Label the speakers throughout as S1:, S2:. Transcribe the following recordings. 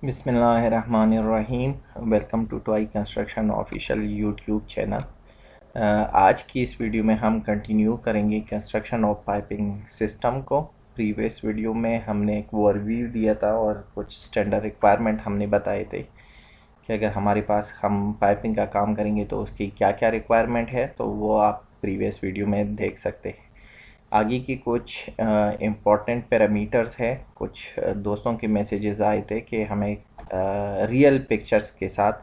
S1: बिस्मिल्लाहिर्रहमानिर्रहीम। Welcome to toy construction official YouTube channel. आज की इस वीडियो में हम कंटिन्यू करेंगे कंस्ट्रक्शन ऑफ पाइपिंग सिस्टम को। प्रीवियस वीडियो में हमने एक ओवरव्यू दिया था और कुछ स्टैंडर्ड रिक्वायरमेंट हमने बताए थे कि अगर हमारे पास हम पाइपिंग का काम करेंगे तो उसकी क्या क्या रिक्वायरमेंट है, तो वो आप प्रीवियस वीडियो में देख सकते हैं। आगे की कुछ इम्पॉर्टेंट पैरामीटर्स है। कुछ दोस्तों के मैसेजेस आए थे कि हमें रियल पिक्चर्स के साथ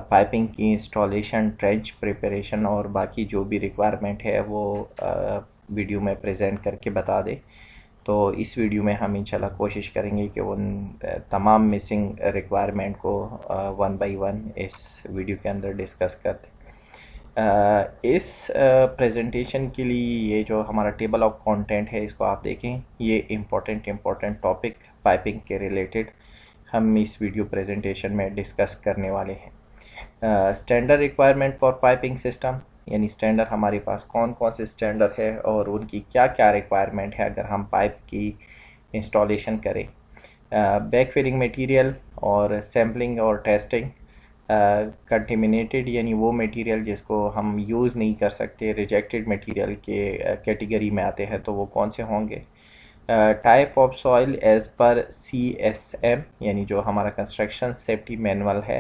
S1: पाइपिंग की इंस्टॉलेशन, ट्रेंच प्रिपरेशन और बाकी जो भी रिक्वायरमेंट है वो वीडियो में प्रेजेंट करके बता दे। तो इस वीडियो में हम इंशाल्लाह कोशिश करेंगे कि उन तमाम मिसिंग रिक्वायरमेंट को वन बाय वन इस वीडियो के अंदर डिस्कस करते। इस प्रेजेंटेशन के लिए ये जो हमारा टेबल ऑफ कंटेंट है इसको आप देखें। ये इम्पोर्टेंट टॉपिक पाइपिंग के रिलेटेड हम इस वीडियो प्रेजेंटेशन में डिस्कस करने वाले हैं। Standard requirement for piping system, यानी स्टैंडर्ड हमारे पास कौन कौन से स्टैंडर्ड है और उनकी क्या क्या रिक्वायरमेंट है अगर हम पाइप की इंस्टॉलेशन करें। बैक फिलिंग मटीरियल और सैम्पलिंग और टेस्टिंग। कंटेमिनेटेड यानी वो मटेरियल जिसको हम यूज़ नहीं कर सकते, रिजेक्टेड मटेरियल के कैटेगरी में आते हैं, तो वो कौन से होंगे। Type of soil as per CSM यानी जो हमारा कंस्ट्रक्शन सेफ्टी मैनुअल है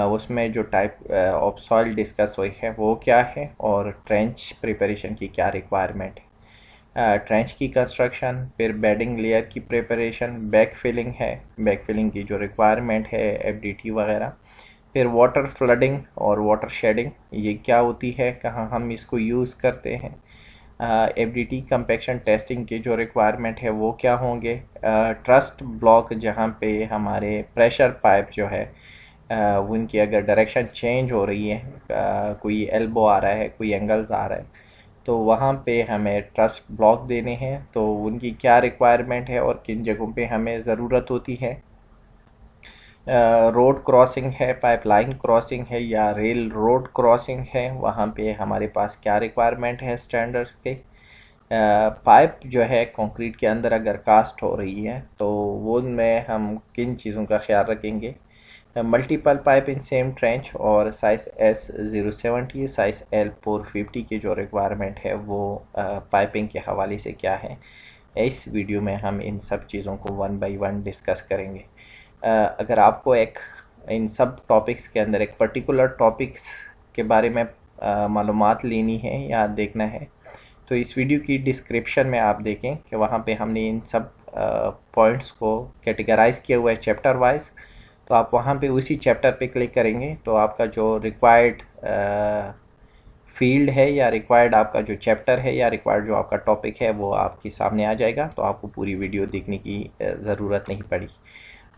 S1: उसमें जो टाइप ऑफ सॉइल डिस्कस हुई है वो क्या है, और ट्रेंच प्रिपरेशन की क्या रिक्वायरमेंट है। ट्रेंच की कंस्ट्रक्शन, फिर बेडिंग लेयर की प्रिपरेशन, बैक फिलिंग है, बैक फिलिंग की जो रिक्वायरमेंट है FDT वगैरह, फिर वाटर फ्लडिंग और वाटर शेडिंग ये क्या होती है, कहाँ हम इसको यूज़ करते हैं। FDT कंपैक्शन टेस्टिंग की जो रिक्वायरमेंट है वो क्या होंगे। ट्रस्ट ब्लॉक जहाँ पे हमारे प्रेशर पाइप जो है उनकी अगर डायरेक्शन चेंज हो रही है, कोई एल्बो आ रहा है, कोई एंगल्स आ रहा है, तो वहाँ पे हमें ट्रस्ट ब्लॉक देने हैं, तो उनकी क्या रिक्वायरमेंट है और किन जगहों पे हमें ज़रूरत होती है। रोड क्रॉसिंग है, पाइपलाइन क्रॉसिंग है या रेल रोड क्रॉसिंग है, वहाँ पे हमारे पास क्या रिक्वायरमेंट है स्टैंडर्ड्स के। पाइप जो है कंक्रीट के अंदर अगर कास्ट हो रही है तो वो में हम किन चीज़ों का ख्याल रखेंगे। Multiple pipe in same trench और साइज़ S070 साइज़ L450 की जो रिक्वायरमेंट है वो पाइपिंग के हवाले से क्या है। इस वीडियो में हम इन सब चीज़ों को वन बाय वन डिस्कस करेंगे। अगर आपको एक इन सब टॉपिक्स के अंदर एक पर्टिकुलर टॉपिक्स के बारे में मालूमात लेनी है या देखना है, तो इस वीडियो की डिस्क्रिप्शन में आप देखें कि वहाँ पे हमने इन सब पॉइंट्स को कैटेगराइज किया हुआ है चैप्टर वाइज। तो आप वहाँ पे उसी चैप्टर पे क्लिक करेंगे तो आपका जो रिक्वायर्ड फील्ड है या रिक्वायर्ड आपका जो चैप्टर है या रिक्वायर्ड जो आपका टॉपिक है वो आपके सामने आ जाएगा, तो आपको पूरी वीडियो देखने की ज़रूरत नहीं पड़ी।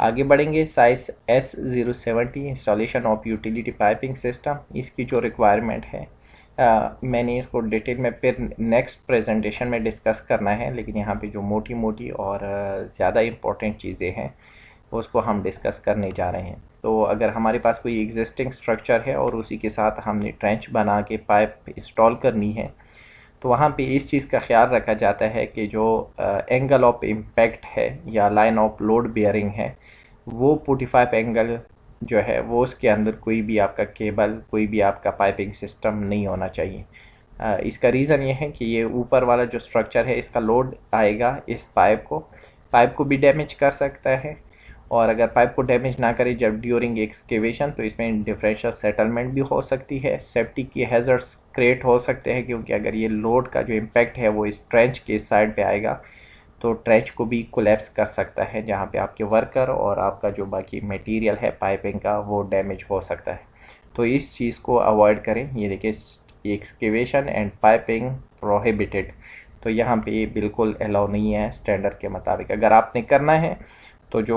S1: आगे बढ़ेंगे। Size S070 installation of utility piping system, इसकी जो रिक्वायरमेंट है मैंने इसको डिटेल में फिर नेक्स्ट प्रेजेंटेशन में डिस्कस करना है, लेकिन यहाँ पे जो मोटी मोटी और ज़्यादा इम्पोर्टेंट चीज़ें हैं उसको हम डिस्कस करने जा रहे हैं। तो अगर हमारे पास कोई एग्जिस्टिंग स्ट्रक्चर है और उसी के साथ हमने ट्रेंच बना के पाइप इंस्टॉल करनी है, तो वहाँ पे इस चीज़ का ख्याल रखा जाता है कि जो एंगल ऑफ इम्पैक्ट है या लाइन ऑफ लोड बेयरिंग है वो 45 एंगल जो है वो उसके अंदर कोई भी आपका केबल, कोई भी आपका पाइपिंग सिस्टम नहीं होना चाहिए। इसका रीज़न ये है कि ये ऊपर वाला जो स्ट्रक्चर है इसका लोड आएगा इस पाइप को भी डैमेज कर सकता है, और अगर पाइप को डैमेज ना करे जब ड्यूरिंग एक्सकेवेशन तो इसमें डिफरेंशियल सेटलमेंट भी हो सकती है, सेफ्टी की हैजर्ड्स क्रिएट हो सकते हैं, क्योंकि अगर ये लोड का जो इम्पैक्ट है वो इस ट्रेंच के साइड पे आएगा तो ट्रेंच को भी कोलैप्स कर सकता है, जहाँ पे आपके वर्कर और आपका जो बाकी मटेरियल है पाइपिंग का वो डैमेज हो सकता है। तो इस चीज़ को अवॉइड करें। ये देखिए एक्सकेवेशन एंड पाइपिंग प्रोहिबिटेड, तो यहाँ पे बिल्कुल अलाउ नहीं है स्टैंडर्ड के मुताबिक। अगर आपने करना है तो जो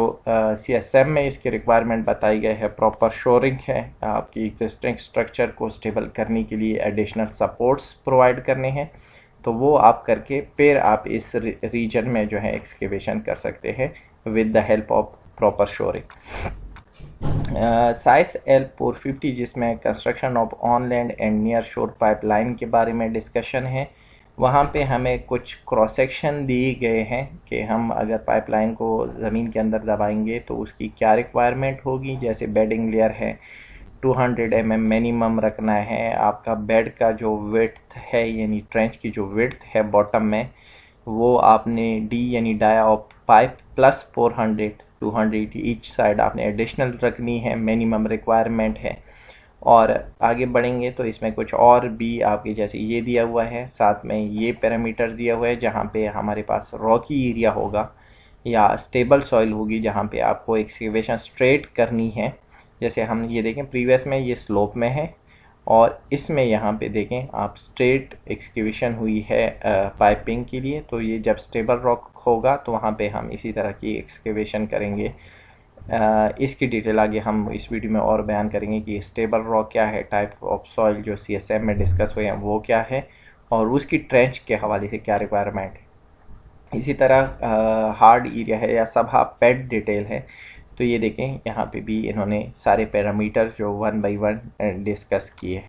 S1: CSM में इसकी रिक्वायरमेंट बताई गई है, प्रॉपर शोरिंग है, आपकी एग्जिस्टिंग स्ट्रक्चर को स्टेबल करने के लिए एडिशनल सपोर्ट्स प्रोवाइड करने हैं, तो वो आप करके फिर आप इस रीजन में जो है एक्सकेवेशन कर सकते हैं with the help of proper shoring. Size L450 जिसमें construction of on land and near शोर पाइपलाइन के बारे में डिस्कशन है। वहाँ पे हमें कुछ क्रॉस सेक्शन दिए गए हैं कि हम अगर पाइपलाइन को ज़मीन के अंदर दबाएंगे तो उसकी क्या रिक्वायरमेंट होगी। जैसे बेडिंग लेयर है 200 mm मिनिमम रखना है, आपका बेड का जो विड्थ है यानी ट्रेंच की जो विड्थ है बॉटम में वो आपने डी यानी dia of pipe plus 400 200 each side आपने एडिशनल रखनी है, मिनिमम रिक्वायरमेंट है। और आगे बढ़ेंगे तो इसमें कुछ और भी आपके जैसे ये दिया हुआ है, साथ में ये पैरामीटर दिया हुआ है जहाँ पे हमारे पास रॉकी एरिया होगा या स्टेबल सॉइल होगी जहाँ पे आपको एक्सकेवेशन स्ट्रेट करनी है। जैसे हम ये देखें प्रीवियस में ये स्लोप में है और इसमें यहाँ पे देखें आप स्ट्रेट एक्सकेवेशन हुई है पाइपिंग के लिए, तो ये जब स्टेबल रॉक होगा तो वहाँ पे हम इसी तरह की एक्सकेवेशन करेंगे। इसकी डिटेल आगे हम इस वीडियो में और बयान करेंगे कि स्टेबल रॉक क्या है, टाइप ऑफ सॉइल जो CSM में डिस्कस हुए हैं वो क्या है और उसकी ट्रेंच के हवाले से क्या रिक्वायरमेंट है। इसी तरह हार्ड एरिया है या सब पैड डिटेल है, तो ये देखें यहाँ पे भी इन्होंने सारे पैरामीटर जो 1 बाई 1 डिस्कस किए।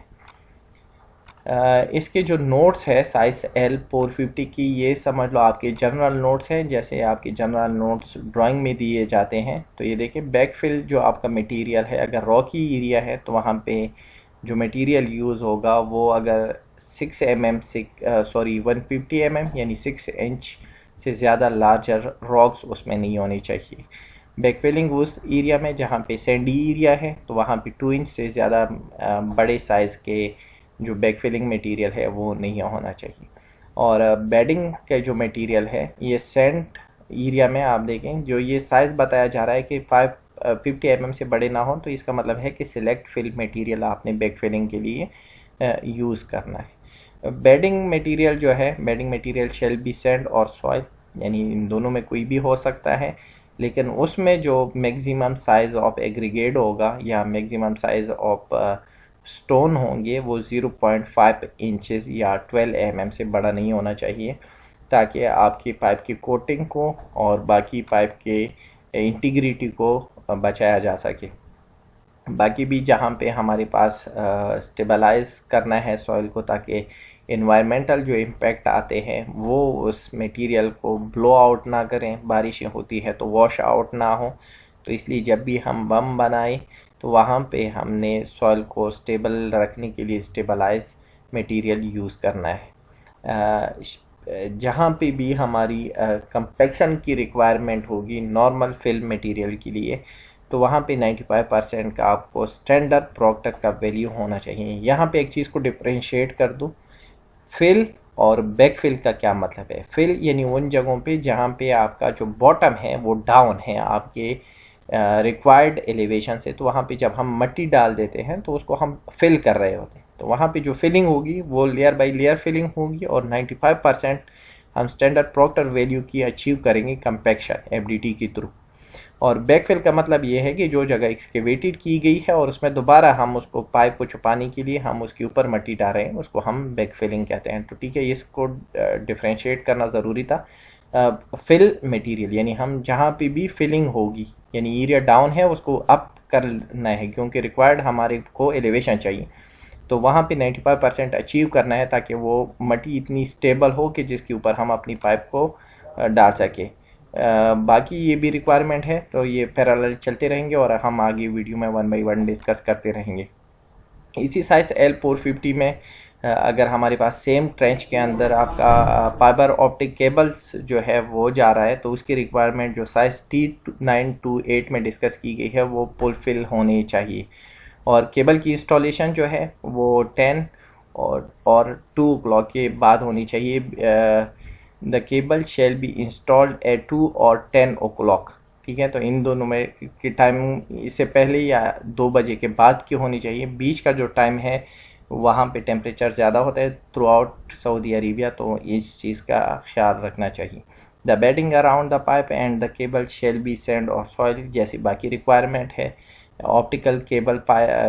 S1: इसके जो नोट्स है साइज L450 की, ये समझ लो आपके जनरल नोट्स हैं जैसे आपके जनरल नोट्स ड्राइंग में दिए जाते हैं। तो ये देखिए बैकफिल जो आपका मटेरियल है, अगर रॉकी एरिया है तो वहाँ पे जो मटेरियल यूज़ होगा वो अगर 6 mm से 150 mm यानी 6 इंच से ज़्यादा लार्जर रॉक्स उसमें नहीं होने चाहिए। बैकफिलिंग उस एरिया में जहाँ पे सैंडी एरिया है तो वहाँ पे 2 इंच से ज़्यादा बड़े साइज़ के जो बैकफिलिंग मटेरियल है वो नहीं होना चाहिए। और बेडिंग का जो मटेरियल है ये सैंड एरिया में आप देखें जो ये साइज़ बताया जा रहा है कि 550 mm से बड़े ना हो, तो इसका मतलब है कि सिलेक्ट फिल मटेरियल आपने बैकफिलिंग के लिए यूज़ करना है। बेडिंग मटेरियल जो है, bedding material shall be sand और सॉइल, यानी इन दोनों में कोई भी हो सकता है, लेकिन उसमें जो मैक्सिमम साइज़ ऑफ एग्रीगेट होगा या मैक्सिमम साइज़ ऑफ स्टोन होंगे वो 0.5 इंचेस या 12 mm से बड़ा नहीं होना चाहिए, ताकि आपकी पाइप की कोटिंग को और बाकी पाइप के इंटीग्रिटी को बचाया जा सके। बाकी भी जहाँ पे हमारे पास स्टेबलाइज करना है सॉइल को ताकि इन्वायरमेंटल जो इम्पैक्ट आते हैं वो उस मटेरियल को ब्लो आउट ना करें, बारिशें होती हैं तो वॉश आउट ना हो, तो इसलिए जब भी हम बम बनाएं तो वहाँ पे हमने सॉइल को स्टेबल रखने के लिए स्टेबलाइज मटेरियल यूज़ करना है। जहाँ पे भी हमारी कंपैक्शन की रिक्वायरमेंट होगी नॉर्मल फिल मटेरियल के लिए, तो वहाँ पे 95% का आपको स्टैंडर्ड प्रोक्टर का वैल्यू होना चाहिए। यहाँ पे एक चीज़ को डिफ्रेंशिएट कर दूँ, फिल और बैक फिल का क्या मतलब है। फिल यानी उन जगहों पे जहाँ पे आपका जो बॉटम है वो डाउन है आपके रिक्वायर्ड एलिवेशन से, तो वहाँ पे जब हम मिट्टी डाल देते हैं तो उसको हम फिल कर रहे होते हैं, तो वहाँ पे जो फिलिंग होगी वो लेयर बाय लेयर फिलिंग होगी और 95% हम स्टैंडर्ड प्रोक्टर वैल्यू की अचीव करेंगे कंपैक्शन FDT के थ्रू। और बैकफिल का मतलब ये है कि जो जगह एक्सकेवेटेड की गई है और उसमें दोबारा हम उसको पाइप को छुपाने के लिए हम उसके ऊपर मिट्टी डाल रहे हैं, उसको हम बैकफिलिंग कहते हैं। तो ठीक है, इसको डिफ्रेंशिएट करना ज़रूरी था। फिल मटेरियल यानी हम जहाँ पे भी फिलिंग होगी यानी एरिया डाउन है उसको अप करना है, क्योंकि रिक्वायर्ड हमारे को एलिवेशन चाहिए, तो वहाँ पे 95% अचीव करना है ताकि वो मिट्टी इतनी स्टेबल हो कि जिसके ऊपर हम अपनी पाइप को डाल सके। बाकी ये भी रिक्वायरमेंट है, तो ये पैरेलल चलते रहेंगे और हम आगे वीडियो में 1 बाई 1 डिस्कस करते रहेंगे। इसी साइज L450 में अगर हमारे पास सेम ट्रेंच के अंदर आपका फाइबर ऑप्टिक केबल्स जो है वो जा रहा है, तो उसकी रिक्वायरमेंट जो साइज T928 में डिस्कस की गई है वो फुलफिल होनी चाहिए। और केबल की इंस्टॉलेशन जो है वो 10 और 2 o'clock के बाद होनी चाहिए। The cable shall be installed eight 2 और 10 o'clock। ठीक है, तो इन दोनों में की टाइम इससे पहले या 2 बजे के बाद की होनी चाहिए। बीच का जो टाइम है वहाँ पे टेम्परेचर ज़्यादा होता है थ्रू आउट सऊदी अरेबिया, तो इस चीज़ का ख्याल रखना चाहिए। The bedding around the pipe and the cable shall be sand और सॉइल जैसी बाकी रिक्वायरमेंट है। ऑप्टिकल केबल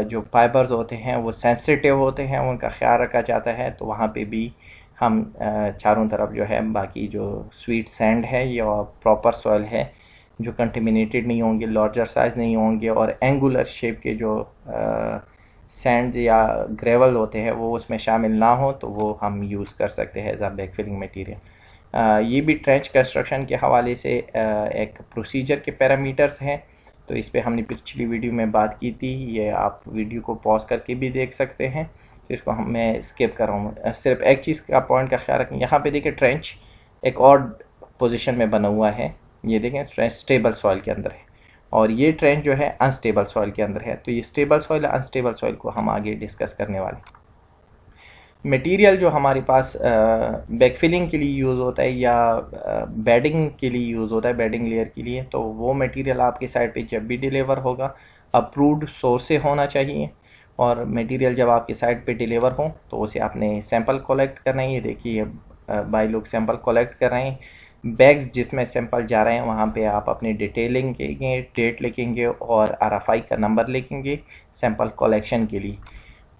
S1: जो फाइबर्स होते हैं वो सेंसिटिव होते हैं, उनका ख्याल रखा जाता है, तो वहाँ पे भी हम चारों तरफ जो है बाकी जो स्वीट सैंड है या प्रॉपर सॉइल है जो कंटेमिनेटेड नहीं होंगे, लार्जर साइज नहीं होंगे और एंगुलर शेप के जो सैंड या ग्रेवल होते हैं वो उसमें शामिल ना हो तो वो हम यूज़ कर सकते हैं एज आ बैकफिलिंग मटेरियल। ये भी ट्रेंच कंस्ट्रक्शन के हवाले से एक प्रोसीजर के पैरामीटर्स हैं, तो इस पे हमने पिछली वीडियो में बात की थी। ये आप वीडियो को पॉज करके भी देख सकते हैं, तो इसको मैं स्किप कर रहा हूँ। सिर्फ एक चीज़ का पॉइंट का ख्याल रखें, यहाँ पे देखिए ट्रेंच एक और पोजीशन में बना हुआ है, ये देखें ट्रेंच स्टेबल सॉइल के अंदर है, और ये ट्रेंच जो है अनस्टेबल सॉइल के अंदर है। तो ये स्टेबल सॉइल अनस्टेबल सॉइल को हम आगे डिस्कस करने वाले। मटेरियल जो हमारे पास बैकफिलिंग के लिए यूज़ होता है या बेडिंग के लिए यूज़ होता है, बेडिंग लेयर के लिए, तो वो मटेरियल आपकी साइड पे जब भी डिलीवर होगा अप्रूव्ड सोर्स से होना चाहिए। और मटेरियल जब आपकी साइड पे डिलीवर हो तो उसे आपने सैंपल कलेक्ट करना है। ये देखिए भाई लोग सैंपल कलेक्ट कर रहे हैं, बैग्स जिसमें सैंपल जा रहे हैं वहाँ पे आप अपनी डिटेलिंग लिखेंगे, डेट लिखेंगे और RFI का नंबर लिखेंगे सैंपल कलेक्शन के लिए।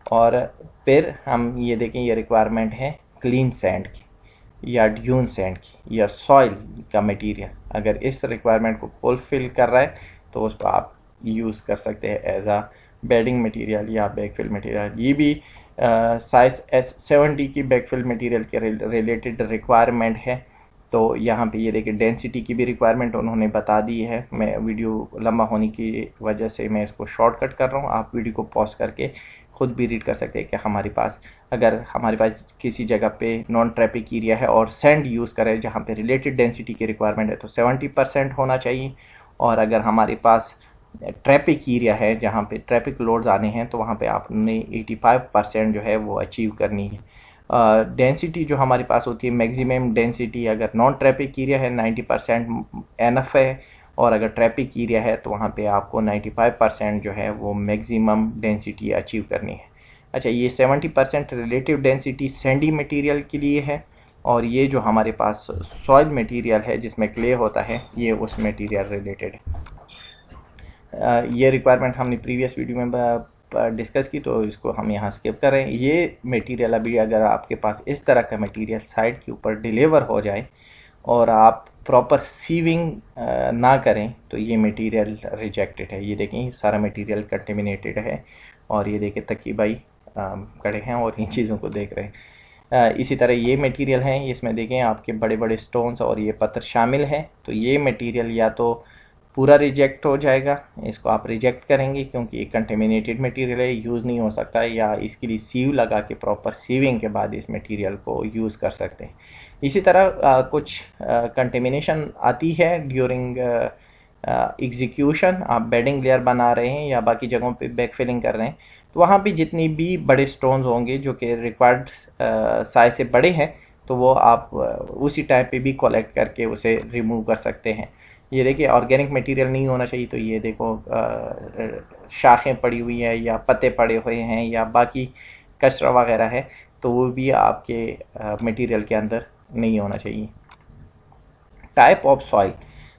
S1: और फिर हम ये देखें, ये रिक्वायरमेंट है क्लीन सैंड की या ड्यून सैंड की या सॉइल का मटेरियल। अगर इस रिक्वायरमेंट को फुलफिल कर रहा है तो उसको आप यूज़ कर सकते हैं एज आ बेडिंग मटेरियल या बैकफिल मटेरियल। ये भी साइज S70 की बैकफिल मटेरियल के रिलेटेड रिक्वायरमेंट है। तो यहाँ पे ये देखिए डेंसिटी की भी रिक्वायरमेंट उन्होंने बता दी है। मैं वीडियो लंबा होने की वजह से मैं इसको शॉर्टकट कर रहा हूँ, आप वीडियो को पॉज करके खुद भी रीड कर सकते हैं कि हमारे पास अगर हमारे पास किसी जगह पे नॉन ट्रैफिक एरिया है और सैंड यूज़ करें जहाँ पे रिलेटेड डेंसिटी की रिक्वायरमेंट है तो 70% होना चाहिए। और अगर हमारे पास ट्रैफिक एरिया है जहाँ पे ट्रैफिक लोड्स आने हैं तो वहाँ पे आपने 85% जो है वो अचीव करनी है। डेंसिटी जो हमारे पास होती है मैक्सिमम डेंसिटी, अगर नॉन ट्रैफिक एरिया है 90% एनफ है, और अगर ट्रैफिक एरिया है तो वहाँ पे आपको 95% जो है वो मैक्सिमम डेंसिटी अचीव करनी है। अच्छा, ये 70% रिलेटिव डेंसिटी सैंडी मटेरियल के लिए है, और ये जो हमारे पास सॉइल मटेरियल है जिसमें क्ले होता है ये उस मटेरियल रिलेटेड है। ये रिक्वायरमेंट हमने प्रीवियस वीडियो में डिस्कस की तो इसको हम यहाँ स्किप कर रहे हैं। ये मटेरियल अभी अगर आपके पास इस तरह का मटेरियल साइड के ऊपर डिलीवर हो जाए और आप प्रॉपर सीविंग ना करें तो ये मटेरियल रिजेक्टेड है। ये देखें सारा मटेरियल कंटेमिनेटेड है, और ये देखें तकी भाई खड़े हैं और इन चीज़ों को देख रहे हैं। इसी तरह ये मटेरियल हैं, इसमें देखें आपके बड़े बड़े स्टोन्स और ये पत्थर शामिल हैं। तो ये मटेरियल या तो पूरा रिजेक्ट हो जाएगा, इसको आप रिजेक्ट करेंगे क्योंकि ये कंटेमिनेटेड मटेरियल है, यूज़ नहीं हो सकता, या इसके लिए सीव लगा के प्रॉपर सीविंग के बाद इस मटेरियल को यूज़ कर सकते हैं। इसी तरह कुछ कंटेमिनेशन आती है ड्यूरिंग एग्जीक्यूशन। आप बेडिंग लेयर बना रहे हैं या बाकी जगहों पे बैकफिलिंग कर रहे हैं तो वहाँ पे जितनी भी बड़े स्टोन्स होंगे जो कि रिक्वायर्ड साइज से बड़े हैं तो वो आप उसी टाइम पे भी कलेक्ट करके उसे रिमूव कर सकते हैं। ये देखिए ऑर्गेनिक मटेरियल नहीं होना चाहिए, तो ये देखो शाखें पड़ी हुई हैं या पत्ते पड़े हुए हैं या बाकी कचरा वगैरह है, तो वो भी आपके मटेरियल के अंदर नहीं होना चाहिए। टाइप ऑफ सॉइल,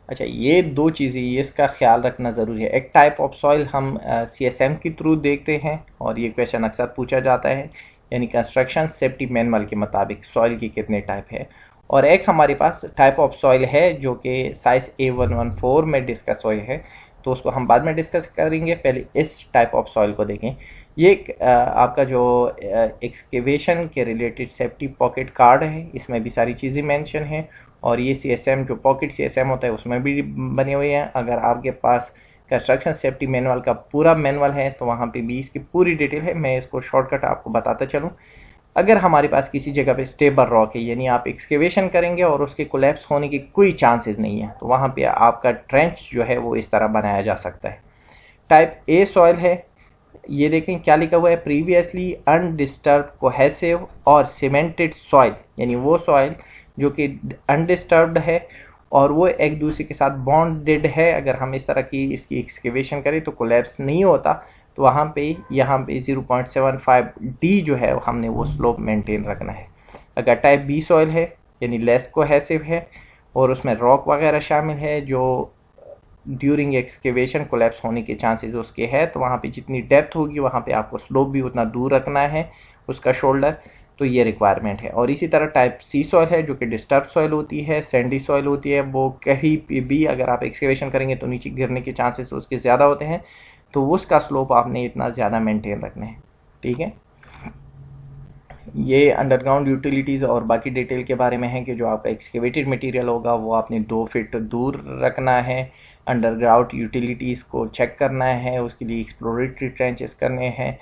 S1: अच्छा ये दो चीज़ें इसका ख्याल रखना ज़रूरी है। एक टाइप ऑफ सॉइल हम CSM के थ्रू देखते हैं और ये क्वेश्चन अक्सर पूछा जाता है, यानी कंस्ट्रक्शन सेफ्टी मैनुअल के मुताबिक सॉइल की कितने टाइप है। और एक हमारे पास टाइप ऑफ सॉइल है जो कि साइज A114 में डिस्कस हुए है, तो उसको हम बाद में डिस्कस करेंगे। पहले इस टाइप ऑफ सॉइल को देखें। ये आपका जो एक्सकेवेशन के रिलेटेड सेफ्टी पॉकेट कार्ड है, इसमें भी सारी चीज़ें मेंशन हैं, और ये CSM जो पॉकेट CSM होता है उसमें भी बने हुए हैं। अगर आपके पास कंस्ट्रक्शन सेफ्टी मैनुअल का पूरा मैनुअल है तो वहाँ पे भी इसकी पूरी डिटेल है। मैं इसको शॉर्टकट आपको बताता चलूँ। अगर हमारे पास किसी जगह पे स्टेबल रॉक है, यानी आप एक्सकेवेशन करेंगे और उसके कोलैप्स होने की कोई चांसेस नहीं है, तो वहाँ पे आपका ट्रेंच जो है वो इस तरह बनाया जा सकता है। टाइप A सॉइल है, ये देखें क्या लिखा हुआ है, प्रीवियसली अनडिस्टर्ब कोहेसिव और सीमेंटेड सॉइल, यानी वो सॉइल जो कि अनडिस्टर्ब्ड है और वो एक दूसरे के साथ बॉन्डेड है। अगर हम इस तरह की इसकी एक्सकेवेशन करें तो कोलैप्स नहीं होता, तो वहाँ पे यहाँ पे 0.75D जो है हमने वो स्लोप मेंटेन रखना है। अगर टाइप B सॉइल है यानी लेस कोहेसिव है और उसमें रॉक वगैरह शामिल है जो ड्यूरिंग एक्सकेवेशन कोलैप्स होने के चांसेस उसके है, तो वहाँ पे जितनी डेप्थ होगी वहाँ पे आपको स्लोप भी उतना दूर रखना है उसका शोल्डर, तो ये रिक्वायरमेंट है। और इसी तरह टाइप C सॉइल है जो कि डिस्टर्ब सॉइल होती है, सैंडी सॉइल होती है, वो कहीं भी अगर आप एक्सकेवेशन करेंगे तो नीचे गिरने के चांसेस उसके ज़्यादा होते हैं, तो उसका स्लोप आपने इतना ज़्यादा मेंटेन रखना है। ठीक है, ये अंडरग्राउंड यूटिलिटीज़ और बाकी डिटेल के बारे में है कि जो आपका एक्सकेवेटेड मटेरियल होगा वो आपने 2 फीट दूर रखना है, अंडरग्राउंड यूटिलिटीज़ को चेक करना है, उसके लिए एक्सप्लोरेटरी ट्रेंचेस करने हैं,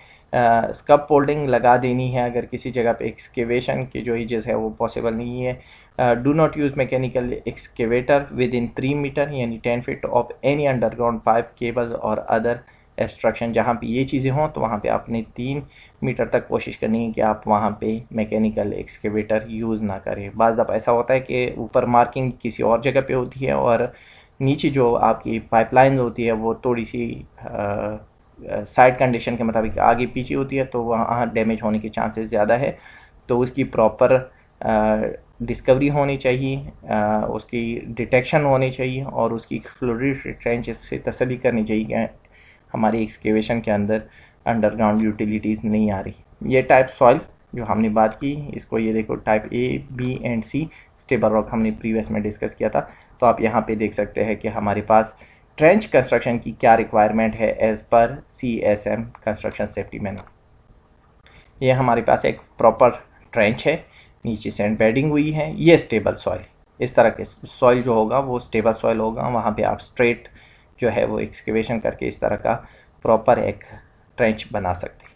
S1: स्कब फोल्डिंग लगा देनी है अगर किसी जगह पे एक्सकेवेशन की जो एजेस है वो पॉसिबल नहीं है। Do not use mechanical excavator within 3 metre यानी 10 feet of any underground pipe cable और अदर एब्स्ट्रक्शन। जहाँ पे ये चीज़ें हों तो वहाँ पे आपने 3 मीटर तक कोशिश करनी है कि आप वहाँ पे मैकेनिकल एक्सकेवेटर यूज़ ना करें। बाज़ दफ़ा ऐसा होता है कि ऊपर मार्किंग किसी और जगह पे होती है और नीचे जो आपकी पाइपलाइन होती है वो थोड़ी सी साइड कंडीशन के मुताबिक आगे पीछे होती है, तो वहाँ डैमेज होने के चांसेस ज़्यादा है। तो उसकी प्रॉपर डिस्कवरी होनी चाहिए, उसकी डिटेक्शन होनी चाहिए और उसकी एक्सप्लोरेटरी ट्रेंचेस से तसल्ली करनी चाहिए कि हमारी एक्सकेवेशन के अंदर अंडरग्राउंड यूटिलिटीज़ नहीं आ रही। ये टाइप सॉइल जो हमने बात की, इसको ये देखो type A, B and C stable rock हमने प्रीवियस में डिस्कस किया था। तो आप यहाँ पे देख सकते हैं कि हमारे पास ट्रेंच कंस्ट्रक्शन की क्या रिक्वायरमेंट है as per CSM construction safety manual. ये हमारे पास एक प्रॉपर ट्रेंच है, नीचे सैंड बेडिंग हुई है, ये स्टेबल सॉइल। इस तरह के सॉइल जो होगा वो स्टेबल सॉइल होगा, वहाँ पे आप स्ट्रेट जो है वो एक्सकेवेशन करके इस तरह का प्रॉपर एक ट्रेंच बना सकते हैं।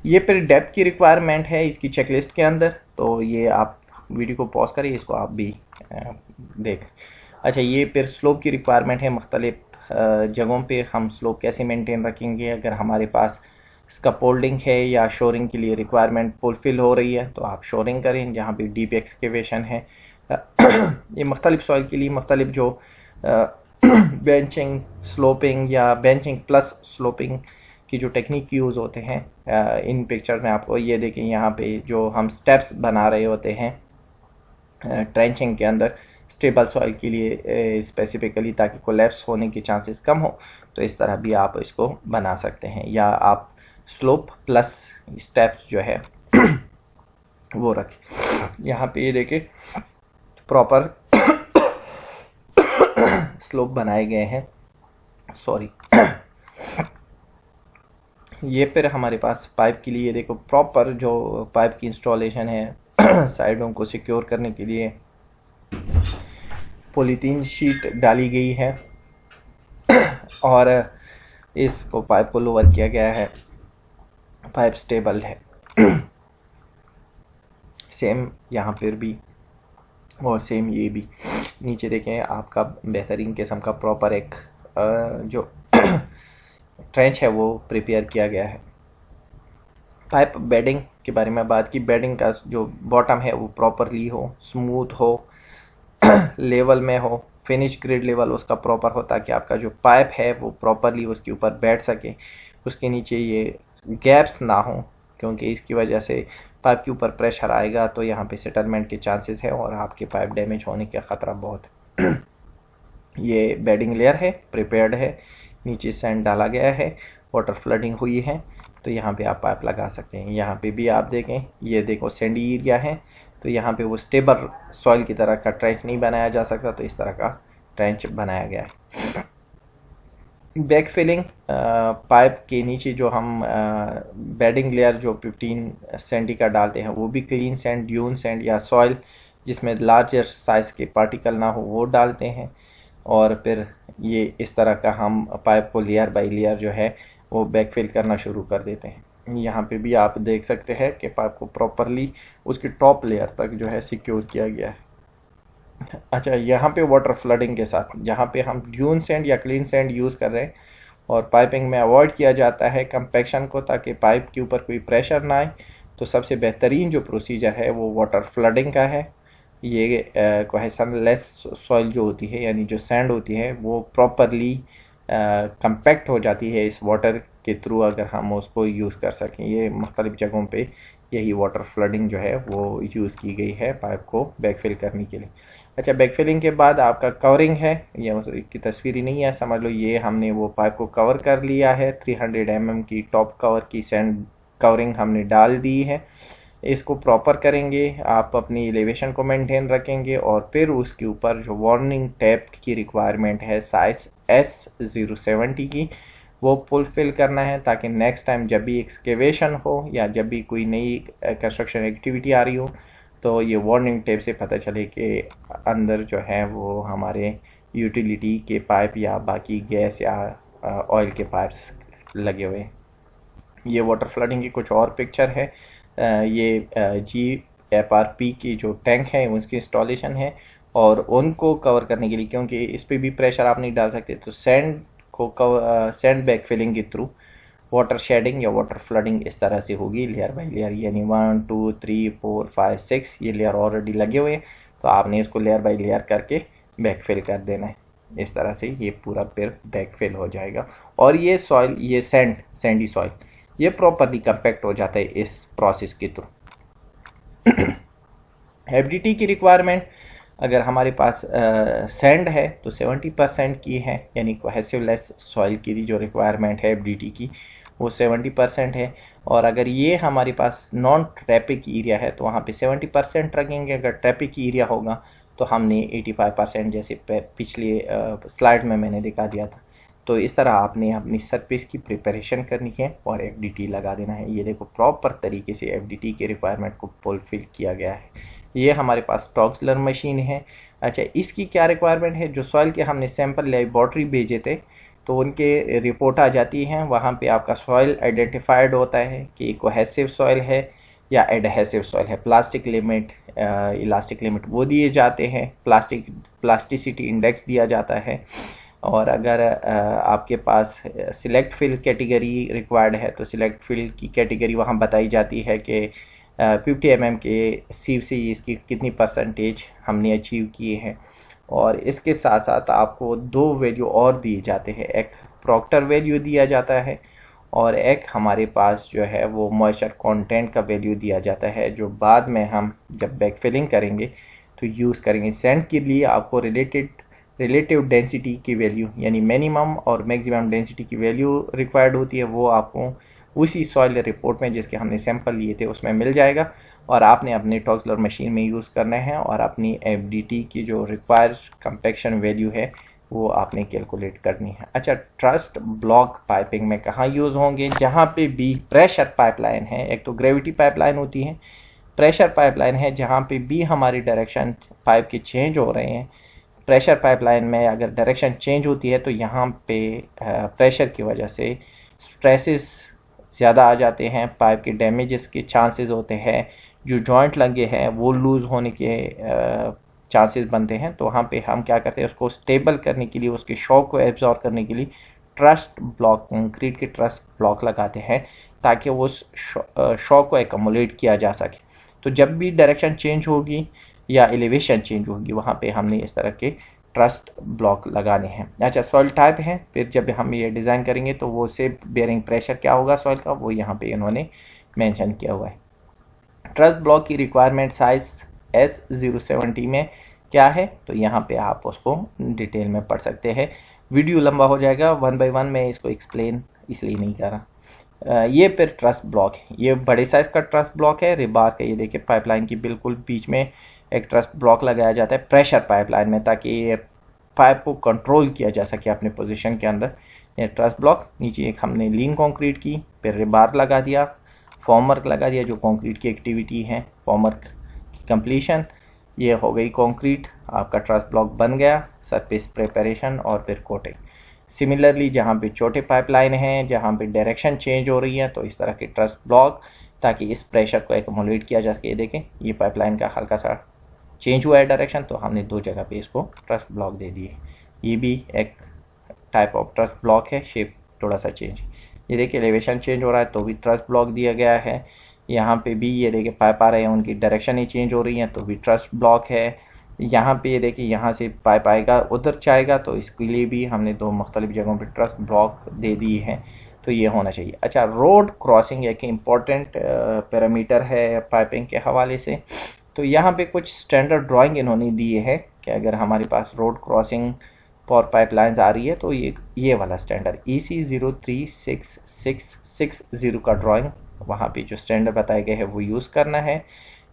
S1: ये फिर डेप्थ की रिक्वायरमेंट है इसकी चेकलिस्ट के अंदर, तो ये आप वीडियो को पॉज करिए, इसको आप भी देख। अच्छा, ये फिर स्लोप की रिक्वायरमेंट है, मुख्तलिफ जगहों पे हम स्लोप कैसे मेंटेन रखेंगे। अगर हमारे पास स्कैफोल्डिंग है या शोरिंग के लिए रिक्वायरमेंट फुलफिल हो रही है तो आप शोरिंग करें जहाँ पे डीप एक्सकेवेशन है। ये मुख्तलिफ सॉइल के लिए मुख्तलिफ जो बेंचिंग, स्लोपिंग या बेंचिंग प्लस स्लोपिंग की जो टेक्निक यूज़ होते हैं, इन पिक्चर में आपको ये देखें, यहाँ पे जो हम स्टेप्स बना रहे होते हैं ट्रेंचिंग के अंदर स्टेबल सॉइल के लिए स्पेसिफिकली, ताकि कोलैप्स होने के चांसेस कम हो, तो इस तरह भी आप इसको बना सकते हैं। या आप स्लोप प्लस स्टेप्स जो है वो रखें। यहाँ पे ये देखें प्रॉपर स्लोप बनाए गए हैं, सॉरी। ये फिर हमारे पास पाइप के लिए देखो प्रॉपर जो पाइप की इंस्टॉलेशन है साइडों को सिक्योर करने के लिए पॉलीथीन शीट डाली गई है और इसको पाइप को लोअर किया गया है, पाइप स्टेबल है। सेम यहाँ पर भी और सेम ये भी। नीचे देखें आपका बेहतरीन किस्म का प्रॉपर एक जो ट्रेंच है वो प्रिपेयर किया गया है। पाइप बेडिंग के बारे में बात की, बेडिंग का जो बॉटम है वो प्रॉपरली हो, स्मूथ हो, लेवल में हो, फिनिश ग्रिड लेवल उसका प्रॉपर हो, ताकि आपका जो पाइप है वो प्रॉपरली उसके ऊपर बैठ सके। उसके नीचे ये गैप्स ना हो, क्योंकि इसकी वजह से पाइप के ऊपर प्रेशर आएगा तो यहाँ पे सेटलमेंट के चांसेस है और आपके पाइप डैमेज होने का ख़तरा बहुत है। ये बेडिंग लेयर है, प्रिपेयर्ड है, नीचे सैंड डाला गया है, वाटर फ्लडिंग हुई है, तो यहाँ पे आप पाइप लगा सकते हैं। यहाँ पे भी आप देखें, ये देखो सैंडी एरिया है, तो यहाँ पे वो स्टेबल सॉइल की तरह का ट्रेंच नहीं बनाया जा सकता, तो इस तरह का ट्रेंच बनाया गया है। बैक फिलिंग, पाइप के नीचे जो हम बेडिंग लेयर जो 15 सेंटी का डालते हैं वो भी क्लीन सैंड, ड्यून सैंड या सॉइल जिसमें लार्जर साइज़ के पार्टिकल ना हो वो डालते हैं। और फिर ये इस तरह का हम पाइप को लेयर बाय लेयर जो है वो बैकफिल करना शुरू कर देते हैं। यहाँ पे भी आप देख सकते हैं कि पाइप को प्रॉपरली उसकी टॉप लेयर तक जो है सिक्योर किया गया है। अच्छा, यहाँ पे वाटर फ्लडिंग के साथ जहाँ पे हम ड्यून सैंड या क्लीन सैंड यूज़ कर रहे हैं और पाइपिंग में अवॉइड किया जाता है कंपैक्शन को, ताकि पाइप के ऊपर कोई प्रेशर ना आए, तो सबसे बेहतरीन जो प्रोसीजर है वो वाटर फ्लडिंग का है। ये कोहेसन लेस सॉइल जो होती है, यानी जो सैंड होती है वो प्रॉपरली कंपैक्ट हो जाती है इस वाटर के थ्रू, अगर हम उसको यूज़ कर सकें। ये मुख्तलिफ जगहों पे यही वाटर फ्लडिंग जो है वो यूज़ की गई है पाइप को बैकफिल करने के लिए। अच्छा, बैकफिलिंग के बाद आपका कवरिंग है, ये उसकी तस्वीर ही नहीं है, समझ लो ये हमने वो पाइप को कवर कर लिया है। 300 mm की टॉप कवर की सैंड कवरिंग हमने डाल दी है। इसको प्रॉपर करेंगे, आप अपनी एलिवेशन को मेंटेन रखेंगे और फिर उसके ऊपर जो वार्निंग टैप की रिक्वायरमेंट है साइज S070 की, वो फुलफिल करना है ताकि नेक्स्ट टाइम जब भी एक्सकेवेशन हो या जब भी कोई नई कंस्ट्रक्शन एक्टिविटी आ रही हो तो ये वार्निंग टेप से पता चले कि अंदर जो है वो हमारे यूटिलिटी के पाइप या बाकी गैस या ऑयल के पाइप्स लगे हुए। ये वाटर फ्लडिंग की कुछ और पिक्चर है। ये GFRP की जो टैंक है उसकी इंस्टॉलेशन है, और उनको कवर करने के लिए, क्योंकि इस पर भी प्रेशर आप नहीं डाल सकते, तो सैंड बैक फिलिंग के थ्रू वाटर शेडिंग या वाटर फ्लडिंग इस तरह से होगी लेयर बाई लेयर, यानी 1 2 3 4 5 6 ये लेयर ऑलरेडी लगे हुए हैं, तो आपने इसको लेयर बाई लेयर करके बैक फिल कर देना है। इस तरह से ये पूरा फिर बैक फिल हो जाएगा, और ये सॉइल, ये सैंडी सॉइल, ये प्रॉपरली कंपैक्ट हो जाता है इस प्रोसेस के थ्रू। FDT की रिक्वायरमेंट, अगर हमारे पास सैंड है तो 70% की है, यानी कोहेसिव लेस सॉइल की जो रिक्वायरमेंट है FDT की वो 70% है। और अगर ये हमारे पास नॉन ट्रैपिक एरिया है तो वहाँ पे 70% रखेंगे। अगर ट्रैपिक एरिया होगा तो हमने 85% जैसे पिछले स्लाइड में मैंने दिखा दिया था। तो इस तरह आपने अपनी सरफेस की प्रिपरेशन करनी है और FDT लगा देना है। ये देखो प्रॉपर तरीके से FDT के रिक्वायरमेंट को फुलफिल किया गया है। ये हमारे पास टॉक्सलर मशीन है। अच्छा, इसकी क्या रिक्वायरमेंट है? जो सॉइल के हमने सैंपल लेबॉर्ट्री भेजे थे तो उनके रिपोर्ट आ जाती हैं, वहाँ पे आपका सॉइल आइडेंटिफाइड होता है कि कोहेसिव सॉइल है या एडहेसिव सॉइल है। प्लास्टिक लिमिट, इलास्टिक लिमिट वो दिए जाते हैं, प्लास्टिसिटी इंडेक्स दिया जाता है। और अगर आपके पास सिलेक्ट फिल कैटेगरी रिक्वायर्ड है तो सिलेक्ट फिल की कैटेगरी वहाँ बताई जाती है कि 50 mm के सीव से इसकी कितनी परसेंटेज हमने अचीव किए हैं। और इसके साथ साथ आपको दो वैल्यू और दिए जाते हैं, एक प्रॉक्टर वैल्यू दिया जाता है और एक हमारे पास जो है वो मॉइस्चर कंटेंट का वैल्यू दिया जाता है, जो बाद में हम जब बैकफिलिंग करेंगे तो यूज़ करेंगे। सैंड के लिए आपको रिलेटिव डेंसिटी की वैल्यू, यानी मिनिमम और मैक्सिमम डेंसिटी की वैल्यू रिक्वायर्ड होती है, वो आपको उसी सॉइल रिपोर्ट में जिसके हमने सैंपल लिए थे उसमें मिल जाएगा, और आपने अपने टॉक्सलर मशीन में यूज़ करना है और अपनी FDT की जो रिक्वायर्ड कंपैक्शन वैल्यू है वो आपने कैलकुलेट करनी है। अच्छा, ट्रस्ट ब्लॉक पाइपिंग में कहाँ यूज़ होंगे? जहाँ पे भी प्रेशर पाइपलाइन है, एक तो ग्रेविटी पाइपलाइन होती है, प्रेशर पाइपलाइन है जहाँ पे भी हमारी डायरेक्शन पाइप के चेंज हो रहे हैं। प्रेशर पाइपलाइन में अगर डायरेक्शन चेंज होती है तो यहाँ पे प्रेशर की वजह से स्ट्रेसेस ज़्यादा आ जाते हैं, पाइप के डैमेजेस के चांसेस होते हैं, जो जॉइंट लगे हैं वो लूज़ होने के चांसेस बनते हैं। तो वहाँ पे हम क्या करते हैं, उसको स्टेबल करने के लिए, उसके शॉक को एब्जॉर्ब करने के लिए ट्रस्ट ब्लॉक, कंक्रीट के ट्रस्ट ब्लॉक लगाते हैं ताकि वो शॉक को एकमुलेट किया जा सके। तो जब भी डायरेक्शन चेंज होगी या एलिवेशन चेंज होगी वहाँ पे हमने इस तरह के ट्रस्ट ब्लॉक लगाने हैं। अच्छा, सॉइल टाइप है, फिर जब हम ये डिज़ाइन करेंगे तो वो सेप बेयरिंग प्रेशर क्या होगा सॉइल का, वो यहाँ पे इन्होंने मेंशन किया हुआ है। ट्रस्ट ब्लॉक की रिक्वायरमेंट साइज S070 में क्या है तो यहाँ पे आप उसको डिटेल में पढ़ सकते हैं। वीडियो लंबा हो जाएगा, 1 by 1 में इसको एक्सप्लेन इसलिए नहीं कर रहा। ये फिर ट्रस्ट ब्लॉक है, ये बड़े साइज़ का ट्रस्ट ब्लॉक है, रिबार का। ये देखिए पाइपलाइन की बिल्कुल बीच में एक ट्रस्ट ब्लॉक लगाया जाता है प्रेशर पाइपलाइन में, ताकि ये पाइप को कंट्रोल किया जा सके अपने पोजीशन के अंदर। ये ट्रस्ट ब्लॉक, नीचे एक हमने लीन कंक्रीट की, फिर रिबार लगा दिया, फॉर्मवर्क लगा दिया, जो कंक्रीट की एक्टिविटी है, फॉर्मवर्क की कंप्लीशन, ये हो गई कंक्रीट, आपका ट्रस्ट ब्लॉक बन गया, सरफेस प्रिपरेशन और फिर कोटिंग। सिमिलरली जहाँ पे छोटे पाइपलाइन हैं, जहाँ पे डायरेक्शन चेंज हो रही है, तो इस तरह के ट्रस्ट ब्लॉक, ताकि इस प्रेशर को एकमुलेट किया जा सके। देखें ये पाइपलाइन का हल्का सा चेंज हुआ है डायरेक्शन, तो हमने दो जगह पे इसको ट्रस्ट ब्लॉक दे दिए। ये भी एक टाइप ऑफ ट्रस्ट ब्लॉक है, शेप थोड़ा सा चेंज। ये देखिए एलिवेशन चेंज हो रहा है तो भी ट्रस्ट ब्लॉक दिया गया है। यहाँ पे भी ये देखिए पाइप आ रहे हैं, उनकी डायरेक्शन ही चेंज हो रही है तो भी ट्रस्ट ब्लॉक है। यहाँ पे ये देखिए यहाँ से पाइप आएगा उधर जाएगा, तो इसके लिए भी हमने दो मुख्तलिफ जगहों पे ट्रस्ट ब्लॉक दे दी है, तो ये होना चाहिए। अच्छा, रोड क्रॉसिंग एक इम्पॉर्टेंट पैरामीटर है पाइपिंग के हवाले से। तो यहाँ पे कुछ स्टैंडर्ड ड्राइंग इन्होंने दिए है कि अगर हमारे पास रोड क्रॉसिंग फॉर पाइपलाइंस आ रही है तो ये वाला स्टैंडर्ड EC 0366660 का ड्राइंग, वहाँ पे जो स्टैंडर्ड बताए गए हैं वो यूज़ करना है।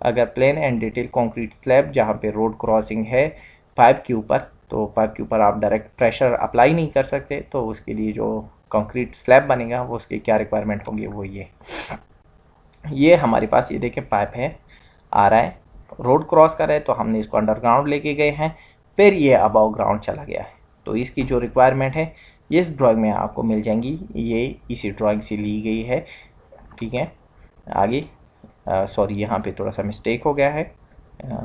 S1: अगर plain and detail concrete slab जहाँ पे रोड क्रॉसिंग है पाइप के ऊपर, तो पाइप के ऊपर आप डायरेक्ट प्रेशर अप्लाई नहीं कर सकते, तो उसके लिए जो कंक्रीट स्लैब बनेगा वो उसकी क्या रिक्वायरमेंट होगी, वो ये हमारे पास ये देखें पाइप है, आ रहा है, रोड क्रॉस कर रहा है, तो हमने इसको अंडरग्राउंड लेके गए हैं, फिर ये अबव ग्राउंड चला गया है। तो इसकी जो रिक्वायरमेंट है इस ड्राइंग में आपको मिल जाएंगी, ये इसी ड्राइंग से ली गई है, ठीक है। आगे सॉरी यहाँ पे थोड़ा सा मिस्टेक हो गया है,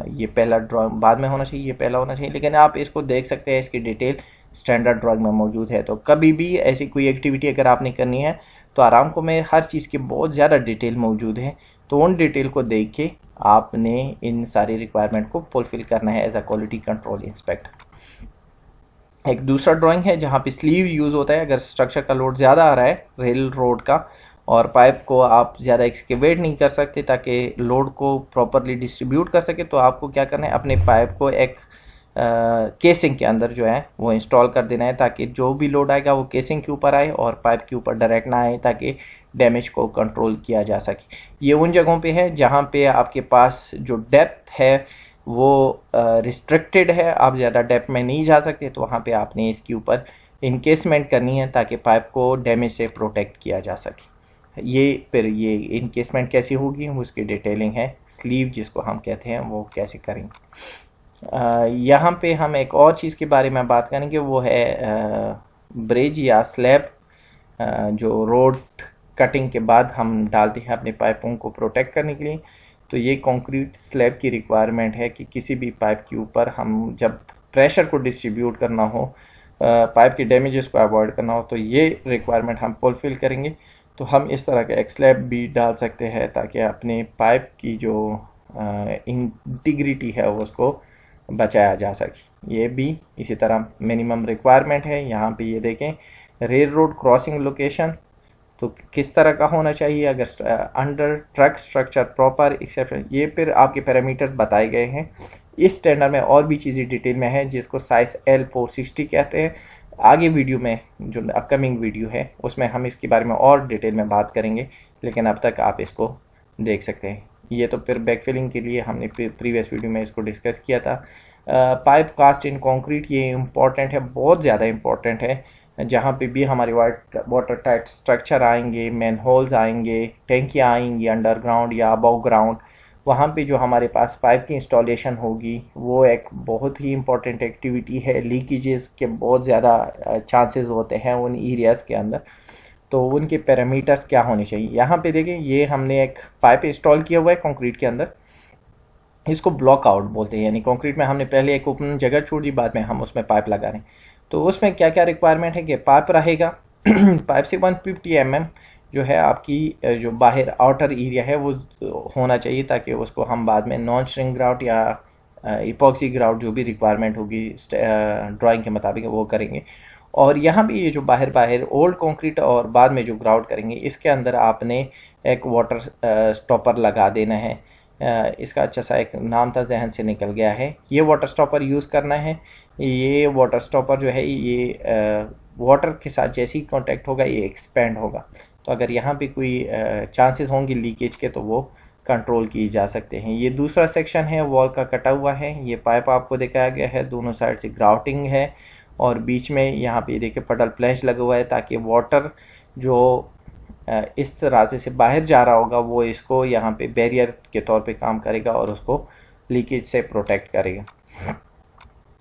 S1: ये पहला ड्राइंग बाद में होना चाहिए, ये पहला होना चाहिए, लेकिन आप इसको देख सकते हैं, इसकी डिटेल स्टैंडर्ड ड्राइंग में मौजूद है। तो कभी भी ऐसी कोई एक्टिविटी अगर आपने करनी है तो आरामको में हर चीज़ की बहुत ज़्यादा डिटेल मौजूद है, तो उन डिटेल को देख के आपने इन सारी रिक्वायरमेंट को फुलफिल करना है as a quality control inspector. एक दूसरा ड्राइंग है जहाँ पे स्लीव यूज़ होता है, अगर स्ट्रक्चर का लोड ज़्यादा आ रहा है रेल रोड का और पाइप को आप ज़्यादा एक्सकेवेट नहीं कर सकते ताकि लोड को प्रॉपरली डिस्ट्रीब्यूट कर सके, तो आपको क्या करना है, अपने पाइप को एक केसिंग के अंदर जो है वो इंस्टॉल कर देना है, ताकि जो भी लोड आएगा वो केसिंग के ऊपर आए और पाइप के ऊपर डायरेक्ट ना आए, ताकि डैमेज को कंट्रोल किया जा सके। ये उन जगहों पे है जहाँ पे आपके पास जो डेप्थ है वो रिस्ट्रिक्टेड है, आप ज़्यादा डेप्थ में नहीं जा सकते, तो वहाँ पे आपने इसके ऊपर इनकेसमेंट करनी है ताकि पाइप को डैमेज से प्रोटेक्ट किया जा सके। फिर ये इनकेसमेंट कैसी होगी उसकी डिटेलिंग है, स्लीव जिसको हम कहते हैं वो कैसे करेंगे। यहाँ पे हम एक और चीज़ के बारे में बात करेंगे, वो है ब्रिज या स्लैब, जो रोड कटिंग के बाद हम डालते हैं अपने पाइपों को प्रोटेक्ट करने के लिए। तो ये कंक्रीट स्लैब की रिक्वायरमेंट है कि किसी भी पाइप के ऊपर हम जब प्रेशर को डिस्ट्रीब्यूट करना हो, पाइप के डैमेजेस को अवॉइड करना हो, तो ये रिक्वायरमेंट हम फुलफिल करेंगे। तो हम इस तरह का एक स्लैब भी डाल सकते हैं ताकि अपने पाइप की जो इंटीग्रिटी है उसको बचाया जा सके। ये भी इसी तरह मिनिमम रिक्वायरमेंट है। यहाँ पे ये देखें, रेल रोड क्रॉसिंग लोकेशन तो किस तरह का होना चाहिए, अगर under truck structure proper exception, ये फिर आपके पैरामीटर्स बताए गए हैं। इस स्टैंडर्ड में और भी चीज़ें डिटेल में है जिसको साइज L460 कहते हैं। आगे वीडियो में जो अपकमिंग वीडियो है उसमें हम इसके बारे में और डिटेल में बात करेंगे, लेकिन अब तक आप इसको देख सकते हैं। ये तो फिर बैकफिलिंग के लिए हमने प्रीवियस वीडियो में इसको डिस्कस किया था। पाइप कास्ट इन कंक्रीट ये इम्पॉर्टेंट है, बहुत ज़्यादा इम्पॉर्टेंट है। जहाँ पे भी हमारे वाटर टाइट स्ट्रक्चर आएंगे, मैन होल्स आएंगे, टैंकियाँ आएंगी अंडरग्राउंड या अबव ग्राउंड, वहाँ पे जो हमारे पास पाइप की इंस्टॉलेशन होगी वो एक बहुत ही इम्पॉर्टेंट एक्टिविटी है। लीकेजेस के बहुत ज़्यादा चांसेस होते हैं उन एरियाज़ के अंदर, तो उनके पैरामीटर्स क्या होने चाहिए। यहाँ पे देखें, ये हमने एक पाइप इंस्टॉल किया हुआ है कंक्रीट के अंदर, इसको ब्लॉक आउट बोलते हैं, यानी कंक्रीट में हमने पहले एक ओपन जगह छोड़ दी, बाद में हम उसमें पाइप लगा रहे हैं। तो उसमें क्या क्या रिक्वायरमेंट है कि पाइप रहेगा पाइप से 150 mm जो है आपकी जो बाहर आउटर एरिया है वो होना चाहिए, ताकि उसको हम बाद में नॉन श्रिंक ग्राउट या इपॉक्सी ग्राउट जो भी रिक्वायरमेंट होगी ड्राइंग के मुताबिक वो करेंगे। और यहाँ भी ये जो बाहर ओल्ड कंक्रीट और बाद में जो ग्राउट करेंगे, इसके अंदर आपने एक वाटर स्टॉपर लगा देना है। इसका अच्छा सा एक नाम था, जहन से निकल गया है। ये वाटर स्टॉपर यूज़ करना है। ये वाटर स्टॉपर जो है ये वाटर के साथ जैसे ही कांटेक्ट होगा ये एक्सपेंड होगा, तो अगर यहाँ पे कोई चांसेस होंगे लीकेज के तो वो कंट्रोल किए जा सकते हैं। ये दूसरा सेक्शन है वॉल का कटा हुआ है, ये पाइप आपको दिखाया गया है, दोनों साइड से ग्राउटिंग है और बीच में यहाँ पे देखिए पटल प्लैश लगा हुआ है, ताकि वाटर जो इस तरह से बाहर जा रहा होगा वो इसको यहाँ पे बैरियर के तौर पे काम करेगा और उसको लीकेज से प्रोटेक्ट करेगा।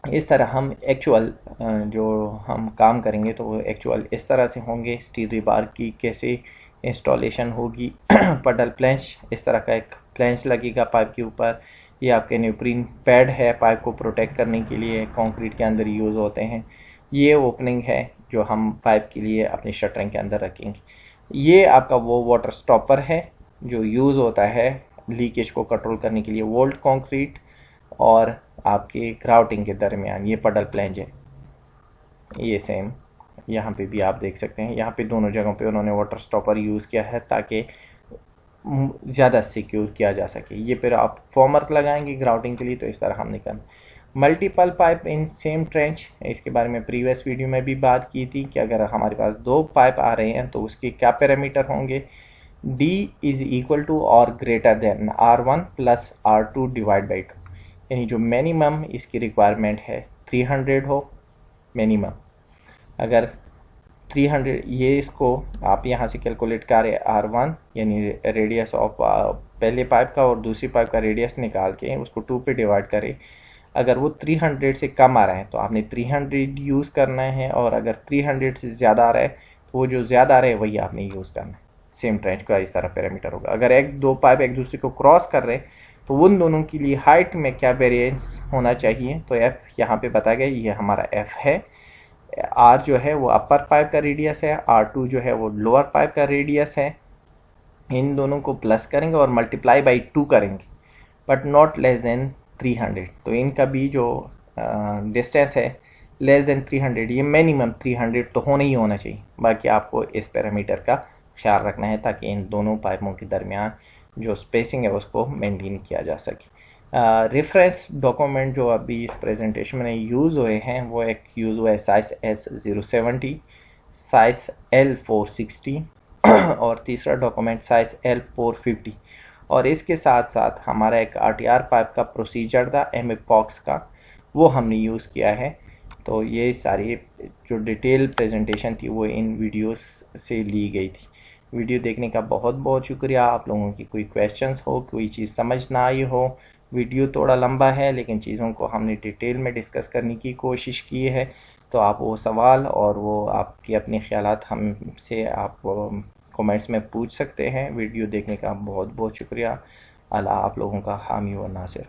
S1: इस तरह हम एक्चुअल जो हम काम करेंगे तो वो एक्चुअल इस तरह से होंगे। स्टील रिबार की कैसे इंस्टॉलेशन होगी, पटल प्लैंच, इस तरह का एक प्लैंच लगेगा पाइप के ऊपर। ये आपके न्यूप्रीन पैड है पाइप को प्रोटेक्ट करने के लिए, कंक्रीट के अंदर यूज़ होते हैं। ये ओपनिंग है जो हम पाइप के लिए अपनी शटरिंग के अंदर रखेंगे। ये आपका वो वाटर स्टॉपर है जो यूज़ होता है लीकेज को कंट्रोल करने के लिए वोल्ट कंक्रीट और आपके ग्राउटिंग के दरमियान। ये पटल प्लैंज है, ये सेम यहाँ पे भी आप देख सकते हैं। यहाँ पे दोनों जगहों पे उन्होंने वाटर स्टॉपर यूज़ किया है ताकि ज़्यादा सिक्योर किया जा सके। ये फिर आप फॉर्मवर्क लगाएंगे ग्राउटिंग के लिए, तो इस तरह हमने करना। Multiple pipe in same trench, इसके बारे में प्रीवियस वीडियो में भी बात की थी कि अगर हमारे पास 2 पाइप आ रहे हैं तो उसके क्या पैरामीटर होंगे। D इज इक्वल टू और greater than R1 plus R2 divide by 2, यानी जो मिनिमम इसकी रिक्वायरमेंट है 300 हो मिनिमम। अगर 300 ये इसको आप यहाँ से कैलकुलेट करें R1 यानी रेडियस ऑफ पहले पाइप का और दूसरी पाइप का रेडियस निकाल के उसको 2 पे डिवाइड करें। अगर वो 300 से कम आ रहा है तो आपने 300 यूज़ करना है, और अगर 300 से ज़्यादा आ रहा है तो वो जो ज़्यादा आ रहा है वही आपने यूज़ करना है। सेम ट्रेंच का इस तरह पैरामीटर होगा। अगर एक दो पाइप एक दूसरे को क्रॉस कर रहे हैं तो उन दोनों के लिए हाइट में क्या वेरिएंस होना चाहिए, तो एफ यहाँ पे बताया गया, ये हमारा एफ है। आर जो है वो अपर पाइप का रेडियस है, R2 जो है वो लोअर पाइप का रेडियस है। इन दोनों को प्लस करेंगे और मल्टीप्लाई बाई 2 करेंगे, बट नॉट लेस देन 300। तो इनका भी जो डिस्टेंस है लेस देन 300, ये मिनिमम 300 तो होना ही होना चाहिए। बाकी आपको इस पैरामीटर का ख्याल रखना है ताकि इन दोनों पाइपों के दरमियान जो स्पेसिंग है उसको मेंटेन किया जा सके। रेफरेंस डॉक्यूमेंट जो अभी इस प्रेजेंटेशन में यूज़ हुए हैं वो एक यूज़ हुआ है साइज़ S070, साइज़ L460 और तीसरा डॉक्यूमेंट साइज़ L450। और इसके साथ साथ हमारा एक RTR पाइप का प्रोसीजर था एमिपॉक्स का, वो हमने यूज़ किया है। तो ये सारी जो डिटेल प्रेजेंटेशन थी वो इन वीडियोस से ली गई थी। वीडियो देखने का बहुत बहुत शुक्रिया। आप लोगों की कोई क्वेश्चंस हो, कोई चीज़ समझ ना आई हो, वीडियो थोड़ा लंबा है लेकिन चीज़ों को हमने डिटेल में डिस्कस करने की कोशिश की है, तो आप वो सवाल और वो आपके अपने ख्यालात हमसे आप कमेंट्स में पूछ सकते हैं। वीडियो देखने का बहुत बहुत शुक्रिया। अल्लाह आप लोगों का हामी व नासिर।